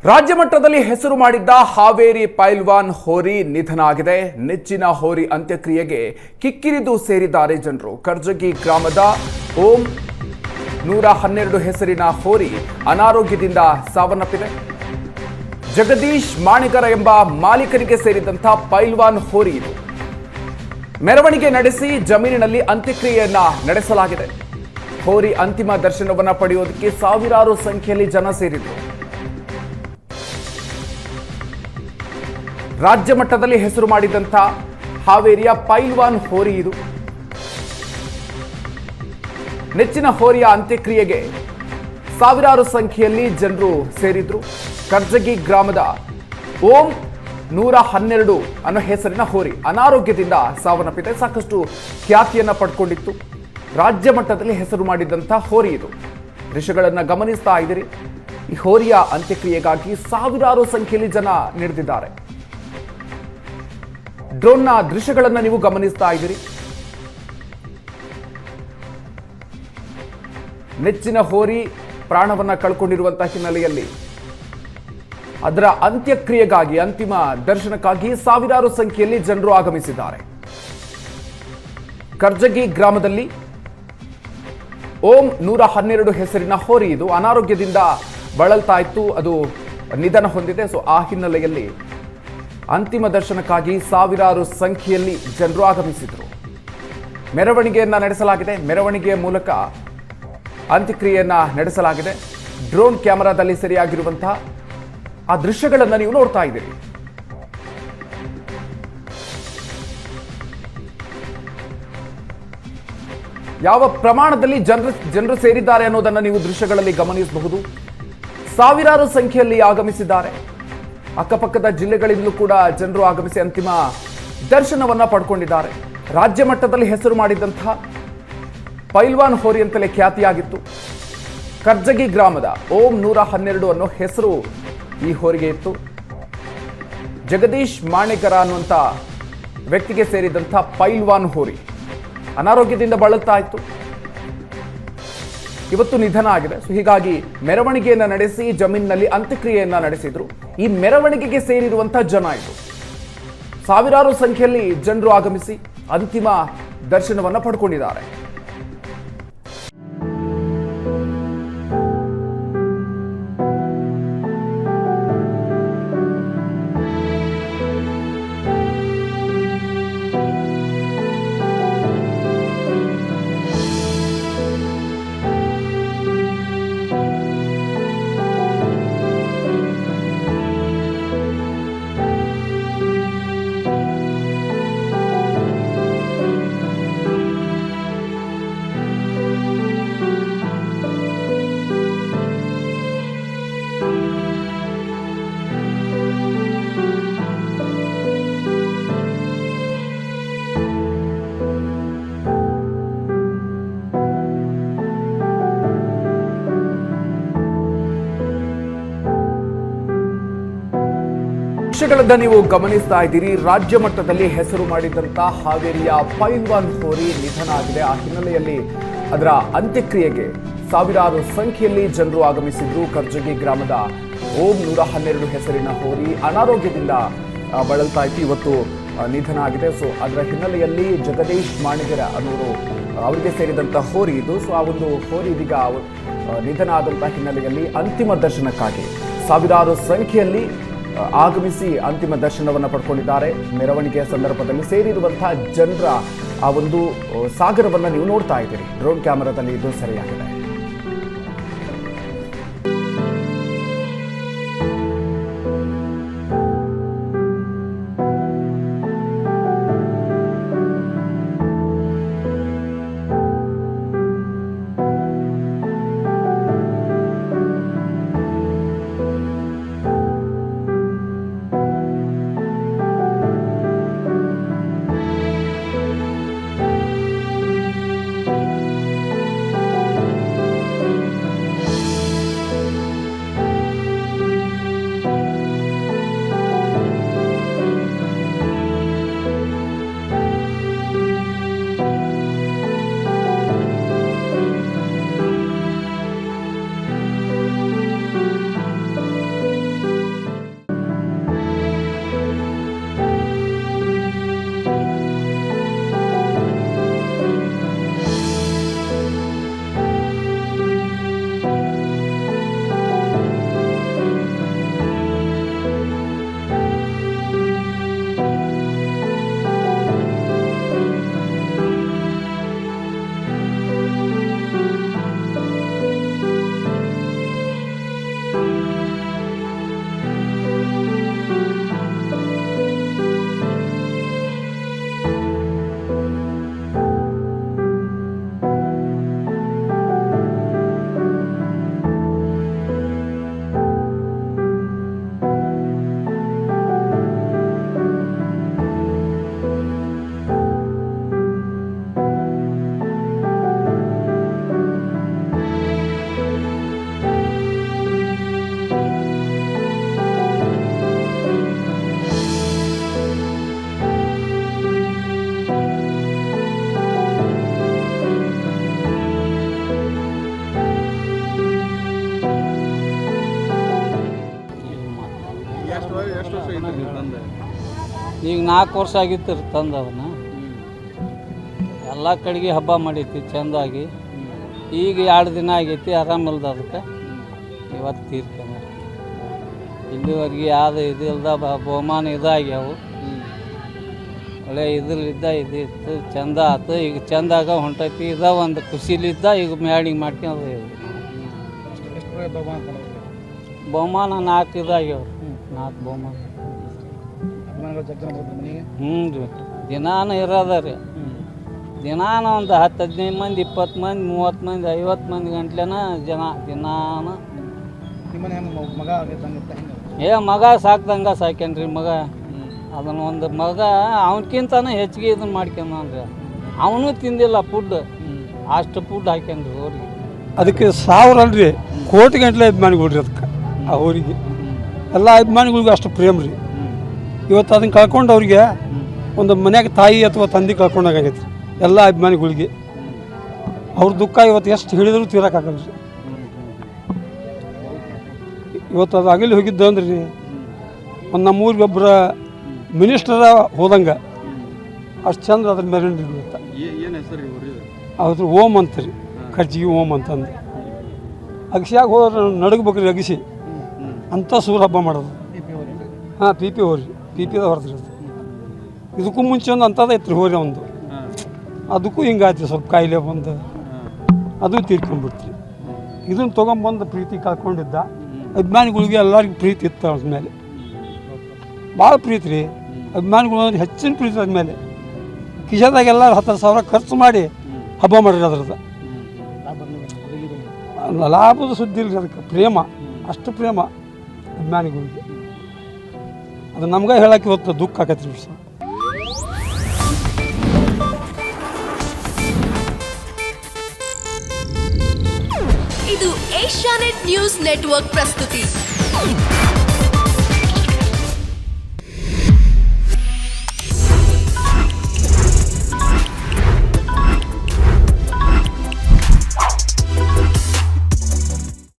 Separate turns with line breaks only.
ರಾಜ್ಯ ಮಟ್ಟದಲ್ಲಿ ಹೆಸರು ಮಾಡಿದ್ದ ಹಾವೇರಿ ಪೈಲ್ವಾನ್ ಹೋರಿ ನಿಧನ ಆಗಿದೆ. ನೆಚ್ಚಿನ ಹೋರಿ ಅಂತ್ಯಕ್ರಿಯೆಗೆ ಕಿಕ್ಕಿರಿದು ಸೇರಿದ್ದಾರೆ ಜನರು. ಕರ್ಜಗಿ ಗ್ರಾಮದ ಓಂ 112 ಹೆಸರಿನ ಹೋರಿ ಅನಾರೋಗ್ಯದಿಂದ ಸಾವನ್ನಪ್ಪಿದೆ. ಜಗದೀಶ್ ಮಾಣಿಕರ ಎಂಬ ಮಾಲೀಕರಿಗೆ ಸೇರಿದಂಥ ಪೈಲ್ವಾನ್ ಹೋರಿ ಇದು. ಮೆರವಣಿಗೆ ನಡೆಸಿ ಜಮೀನಿನಲ್ಲಿ ಅಂತ್ಯಕ್ರಿಯೆಯನ್ನ ನಡೆಸಲಾಗಿದೆ. ಹೋರಿ ಅಂತಿಮ ದರ್ಶನವನ್ನ ಪಡೆಯೋದಕ್ಕೆ ಸಾವಿರಾರು ಸಂಖ್ಯೆಯಲ್ಲಿ ಜನ ಸೇರಿದ್ರು. ರಾಜ್ಯ ಮಟ್ಟದಲ್ಲಿ ಹೆಸರು ಮಾಡಿದಂಥ ಹಾವೇರಿಯ ಪೈಲ್ವಾನ್ ಹೋರಿ ಇದು. ನೆಚ್ಚಿನ ಹೋರಿಯ ಅಂತ್ಯಕ್ರಿಯೆಗೆ ಸಾವಿರಾರು ಸಂಖ್ಯೆಯಲ್ಲಿ ಜನರು ಸೇರಿದ್ರು. ಕರ್ಜಗಿ ಗ್ರಾಮದ ಓಂ 112 ಅನ್ನೋ ಹೆಸರಿನ ಹೋರಿ ಅನಾರೋಗ್ಯದಿಂದ ಸಾವನ್ನಪ್ಪಿದೆ. ಸಾಕಷ್ಟು ಖ್ಯಾತಿಯನ್ನ ಪಡ್ಕೊಂಡಿತ್ತು. ರಾಜ್ಯ ಮಟ್ಟದಲ್ಲಿ ಹೆಸರು ಮಾಡಿದಂಥ ಹೋರಿ ಇದು. ದೃಶ್ಯಗಳನ್ನು ಗಮನಿಸ್ತಾ ಇದ್ದೀರಿ. ಈ ಹೋರಿಯ ಅಂತ್ಯಕ್ರಿಯೆಗಾಗಿ ಸಾವಿರಾರು ಸಂಖ್ಯೆಯಲ್ಲಿ ಜನ ನಡೆದಿದ್ದಾರೆ. ಡ್ರೋನ್ನ ದೃಶ್ಯಗಳನ್ನು ನೀವು ಗಮನಿಸ್ತಾ ಇದ್ದೀರಿ. ನೆಚ್ಚಿನ ಹೋರಿ ಪ್ರಾಣವನ್ನ ಕಳ್ಕೊಂಡಿರುವಂತಹ ಹಿನ್ನೆಲೆಯಲ್ಲಿ ಅದರ ಅಂತ್ಯಕ್ರಿಯೆಗಾಗಿ, ಅಂತಿಮ ದರ್ಶನಕ್ಕಾಗಿ ಸಾವಿರಾರು ಸಂಖ್ಯೆಯಲ್ಲಿ ಜನರು ಆಗಮಿಸಿದ್ದಾರೆ. ಕರ್ಜಗಿ ಗ್ರಾಮದಲ್ಲಿ ಓಂ 112 ಹೆಸರಿನ ಹೋರಿ ಇದು ಅನಾರೋಗ್ಯದಿಂದ ಬಳಲ್ತಾ ಇತ್ತು. ಅದು ನಿಧನ ಹೊಂದಿದೆ. ಆ ಹಿನ್ನೆಲೆಯಲ್ಲಿ ಅಂತಿಮ ದರ್ಶನಕ್ಕಾಗಿ ಸಾವಿರಾರು ಸಂಖ್ಯೆಯಲ್ಲಿ ಜನರು ಆಗಮಿಸಿದರು. ಮೆರವಣಿಗೆಯನ್ನ ನಡೆಸಲಾಗಿದೆ. ಮೆರವಣಿಗೆಯ ಮೂಲಕ ಅಂತ್ಯಕ್ರಿಯೆಯನ್ನ ನಡೆಸಲಾಗಿದೆ. ಡ್ರೋನ್ ಕ್ಯಾಮೆರಾದಲ್ಲಿ ಸೆರೆಯಾಗಿರುವಂತಹ ಆ ದೃಶ್ಯಗಳನ್ನು ನೀವು ನೋಡ್ತಾ ಇದ್ದೀರಿ. ಯಾವ ಪ್ರಮಾಣದಲ್ಲಿ ಜನರು ಸೇರಿದ್ದಾರೆ ಅನ್ನೋದನ್ನು ನೀವು ದೃಶ್ಯಗಳಲ್ಲಿ ಗಮನಿಸಬಹುದು. ಸಾವಿರಾರು ಸಂಖ್ಯೆಯಲ್ಲಿ ಆಗಮಿಸಿದ್ದಾರೆ. ಅಕ್ಕಪಕ್ಕದ ಜಿಲ್ಲೆಗಳಿಂದಲೂ ಕೂಡ ಜನರು ಆಗಮಿಸಿ ಅಂತಿಮ ದರ್ಶನವನ್ನ ಪಡ್ಕೊಂಡಿದ್ದಾರೆ. ರಾಜ್ಯ ಮಟ್ಟದಲ್ಲಿ ಹೆಸರು ಮಾಡಿದಂತಹ ಪೈಲ್ವಾನ್ ಹೋರಿ ಅಂತಲೇ ಖ್ಯಾತಿಯಾಗಿತ್ತು. ಕರ್ಜಗಿ ಗ್ರಾಮದ ಓಂ 112 ಅನ್ನೋ ಹೆಸರು ಈ ಹೋರಿಗೆ ಇತ್ತು. ಜಗದೀಶ್ ಮಾಣಿಕರ ಅನ್ನುವಂಥ ವ್ಯಕ್ತಿಗೆ ಸೇರಿದಂಥ ಪೈಲ್ವಾನ್ ಹೋರಿ ಅನಾರೋಗ್ಯದಿಂದ ಬಳಲ್ತಾ ಇತ್ತು. ಇವತ್ತು ನಿಧನ ಆಗಿದೆ. ಹೀಗಾಗಿ ಮೆರವಣಿಗೆಯನ್ನ ನಡೆಸಿ ಜಮೀನಿನಲ್ಲಿ ಅಂತ್ಯಕ್ರಿಯೆಯನ್ನ ನಡೆಸಿದ್ರು. ಈ ಮೆರವಣಿಗೆಗೆ ಸೇರಿರುವಂತಹ ಜನ ಇದು. ಸಾವಿರಾರು ಸಂಖ್ಯೆಯಲ್ಲಿ ಜನರು ಆಗಮಿಸಿ ಅಂತಿಮ ದರ್ಶನವನ್ನ ಪಡ್ಕೊಂಡಿದ್ದಾರೆ. ದೃಶ್ಯಗಳನ್ನು ನೀವು ಗಮನಿಸ್ತಾ ಇದ್ದೀರಿ. ರಾಜ್ಯ ಮಟ್ಟದಲ್ಲಿ ಹೆಸರು ಮಾಡಿದಂಥ ಹಾವೇರಿಯ ಪೈಲ್ವಾನ್ ಹೋರಿ ನಿಧನ ಆಗಿದೆ. ಆ ಹಿನ್ನೆಲೆಯಲ್ಲಿ ಅದರ ಅಂತ್ಯಕ್ರಿಯೆಗೆ ಸಾವಿರಾರು ಸಂಖ್ಯೆಯಲ್ಲಿ ಜನರು ಆಗಮಿಸಿದ್ರು. ಕರ್ಜಗಿ ಗ್ರಾಮದ ಓಂ 112 ಹೆಸರಿನ ಹೋರಿ ಅನಾರೋಗ್ಯದಿಂದ ಬಳಲ್ತಾ ಇತ್ತು. ಇವತ್ತು ನಿಧನ ಆಗಿದೆ. ಅದರ ಹಿನ್ನೆಲೆಯಲ್ಲಿ ಜಗದೀಶ್ ಮಾಣಿಗರ ಅನ್ನೋರು ಅವರಿಗೆ ಸೇರಿದಂಥ ಹೋರಿ ಇದು. ಆ ಒಂದು ಹೋರಿ ಇದೀಗ ನಿಧನ ಆದಂಥ ಹಿನ್ನೆಲೆಯಲ್ಲಿ ಅಂತಿಮ ದರ್ಶನಕ್ಕಾಗಿ ಸಾವಿರಾರು ಸಂಖ್ಯೆಯಲ್ಲಿ ಆಗಮಿಸಿ ಅಂತಿಮ ದರ್ಶನವನ್ನು ಪಡ್ಕೊಂಡಿದ್ದಾರೆ. ಮೆರವಣಿಗೆಯ ಸಂದರ್ಭದಲ್ಲಿ ಸೇರಿರುವಂತಹ ಜನರ ಆ ಒಂದು ಸಾಗರವನ್ನು ನೀವು ನೋಡ್ತಾ ಇದ್ದೀರಿ. ಡ್ರೋನ್ ಕ್ಯಾಮೆರಾದಲ್ಲಿ ಇದು ಸೆರೆಯಾಗಿದೆ.
ಈಗ 4 ವರ್ಷ ಆಗಿತ್ತು ರೀ ತಂದು ಅದನ್ನ ಎಲ್ಲ ಕಡೆಗೆ ಹಬ್ಬ ಮಾಡೈತಿ ಚೆಂದಾಗಿ. ಈಗ 2 ದಿನ ಆಗೈತಿ ಆರಾಮಿಲ್ದ ಅದಕ್ಕೆ ಇವತ್ತು ತೀರ್ಕೊಂಡ. ಇಲ್ಲಿವರೆಗೆ ಯಾವುದು ಇದಿಲ್ದ ಬಹುಮಾನ ಇದಾಗ್ಯಾವು. ಒಳ್ಳೆ ಇದ್ರಲ್ಲಿದ್ದ ಇದಿತ್ತು ಚಂದ ಆಯ್ತು. ಈಗ ಚಂದಾಗ ಹೊಂಟೈತಿ. ಇದ ಒಂದು ಖುಷಿಲಿದ್ದ ಈಗ ಮ್ಯಾಡಿಂಗ್ ಮಾಡ್ಕೊಂಡು ಬಹುಮಾನ 4 ಇದಾಗ್ಯಾವ. 4 ಬಹುಮಾನ. ಹ್ಞೂ ರೀ ದಿನಾನು ಇರೋದ ರೀ. ದಿನಾನ ಒಂದು 10-15 ಮಂದಿ 20 ಮಂದಿ 30 ಮಂದಿ 50 ಮಂದಿ ಗಂಟ್ಲೆನ ಜನ ದಿನಾನ. ಮಗ ಸಾಕ್ದಂಗೆ ಸಾಕ್ಯಾನ್ರಿ ಮಗ. ಅದನ್ನ ಒಂದು ಮಗ ಅವನಕ್ಕಿಂತನೂ ಹೆಚ್ಚಿಗೆ ಇದನ್ನ ಮಾಡ್ಕೊಂಡ್ರಿ. ಅವನು ತಿಂದಿಲ್ಲ ಫುಡ್, ಅಷ್ಟು ಫುಡ್ ಹಾಕ್ಯಾನ್ರಿ ಅವ್ರಿಗೆ.
ಅದಕ್ಕೆ 1000 ಅಲ್ರಿ ಕೋಟಿ ಗಂಟ್ಲೆ ಅಭಿಮಾನಿಗಳ್ರಿ. ಅದಕ್ಕೆ ಆ ಊರಿಗೆ ಎಲ್ಲ ಅಭಿಮಾನಿಗಳಿಗೂ ಅಷ್ಟು ಪ್ರೇಮ ರೀ. ಇವತ್ತು ಅದನ್ನು ಕಳ್ಕೊಂಡು ಅವ್ರಿಗೆ ಒಂದು ಮನ್ಯಾಗ ತಾಯಿ ಅಥವಾ ತಂದೆ ಕಳ್ಕೊಂಡಾಗೈತೆ ರೀ ಎಲ್ಲ ಅಭಿಮಾನಿಗಳಿಗೆ. ಅವ್ರ ದುಃಖ ಇವತ್ತು ಎಷ್ಟು ಹೇಳಿದ್ರು ತೀರೋಕ್ಕಾಗಲ್ಲ ರೀ. ಇವತ್ತು ಅದು ಆಗಲಿ ಹೋಗಿದ್ದು ಅಂದ್ರಿ ಒಂದು ನಮ್ಮೂರಿಗೆ ಒಬ್ಬರ ಮಿನಿಸ್ಟರ ಹೋದಂಗೆ ಅಷ್ಟು ಚಂದ ಅದ್ರ ಮೆರವಣಿಗೆ ಇರುತ್ತೆ. ಅದ್ರ ಓಮ್ ಅಂತ ರೀ, ಕರ್ಜಿಗೆ ಓಮ್ ಅಂತಂದು ಅಗಸಿಯಾಗ ಹೋದ್ರೆ ನಡಗಬೇಕ್ರಿ. ಅಗಸಿ ಅಂಥ ಸೂರು ಹಬ್ಬ ಮಾಡೋದು. ಹಾಂ PP ಹೋರಿ, PP ಹೊರದ್ರಿ ಅದು. ಇದಕ್ಕೂ ಮುಂಚೆ ಒಂದು ಅಂಥದ್ದು ಐತ್ರಿ ಹೋರಿ ಒಂದು. ಅದಕ್ಕೂ ಹಿಂಗಾಯ್ತು ಸ್ವಲ್ಪ ಕಾಯಿಲೆ ಬಂದು ಅದು ತೀರ್ಕೊಂಡ್ಬಿಡ್ತೀರಿ. ಇದನ್ನು ತೊಗೊಂಬಂದು ಪ್ರೀತಿ ಕಳ್ಕೊಂಡಿದ್ದ ಅಭಿಮಾನಿಗಳಿಗೆ ಎಲ್ಲರಿಗೂ ಪ್ರೀತಿ ಇತ್ತು ಅದ್ರ ಮೇಲೆ. ಭಾಳ ಪ್ರೀತಿ ರೀ ಅಭಿಮಾನಿಗಳು ಅಂದ್ರೆ ಹೆಚ್ಚಿನ ಪ್ರೀತಿ ಆದಮೇಲೆ. ಕಿಶದಾಗ ಎಲ್ಲರೂ 10,000 ಖರ್ಚು ಮಾಡಿ ಹಬ್ಬ ಮಾಡಿರಿ. ಅದ್ರದ್ದು ಲಾಭದ ಸುದ್ದಿ ಇಲ್ರಿ. ಅದಕ್ಕೆ ಪ್ರೇಮ, ಅಷ್ಟು ಪ್ರೇಮ ಅಭಿಮಾನಿಗಳಿಗೆ. ಅದು ನಮ್ಗೆ ಹೇಳಕ್ಕೆ ಇವತ್ತು ದುಃಖ ಆಕೈತ್ರಿ ಸರ್.
ಇದು ಏಷ್ಯಾನೆಟ್ ನ್ಯೂಸ್ ನೆಟ್ವರ್ಕ್ ಪ್ರಸ್ತುತಿ.